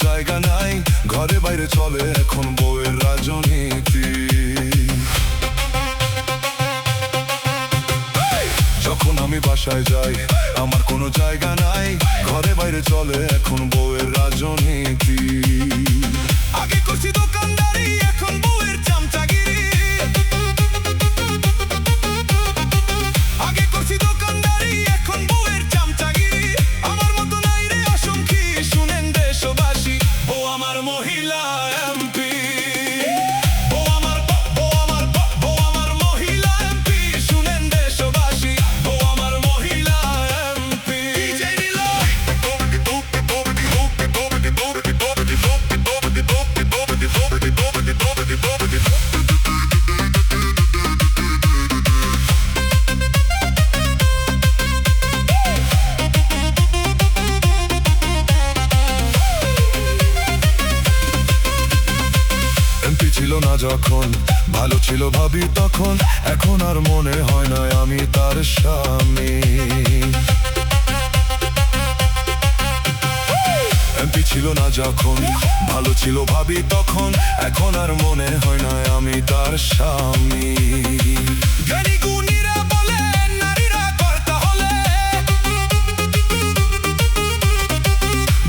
জায়গা নাই, ঘরে বাইরে চলে এখন বউয়ের রাজনীতি। যখন আমি বাসায় যাই আমার কোনো জায়গা নাই, ঘরে বাইরে চলে এখন বউয়ের রাজনীতি। আগে করছি দোকানদারি, এখন বউয়ের চামচাগিরি। আগে করছি দোকানদারি, এখন বউয়ের চামচাগিরি। আমার মতো নাই রে অসংখ্য, শুনেন দেশবাসী, বউ আমার মহিলা এমপি। বউ আমার মহিলা এমপি, শুনেন দেশবাসী, বউ আমার মহিলা এমপি। এমপি ছিল না যখন, ভালো ছিল ভাবি তখন, এখন আর মনে হয় না আমি তার স্বামী। এমপি ছিল না যখন, ভালো ছিল ভাবি তখন, এখন আর মনে হয় না আমি তার স্বামী। জ্ঞানী গুণীরা বলে নারীরা কর্তা হলে,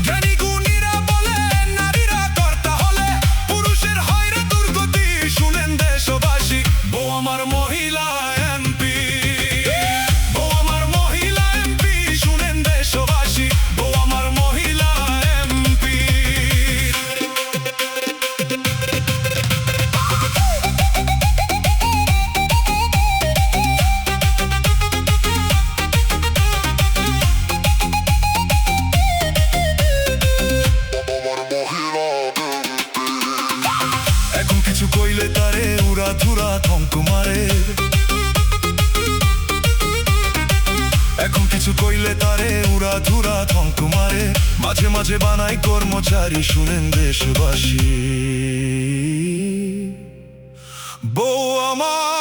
জ্ঞানী গুণীরা বলে নারীরা কর্তা হলে, পুরুষের হয় রে দুর্গতি, শুনেন দেশবাসী, বউ আমার মহিলা এমপি। বউ আমার মহিলা এমপি, শুনেন দেশবাসী, বউ আমার মহিলা এমপি। এখন কিছু কইলে তারে উড়া ধুরা থঙ্ক মারে। এখন কিছু কইলে তারে উড়া ধুরা থঙ্ক মারে। মাঝে মাঝে বানাই কর্মচারী, শুনেন দেশবাসী, বউ আমার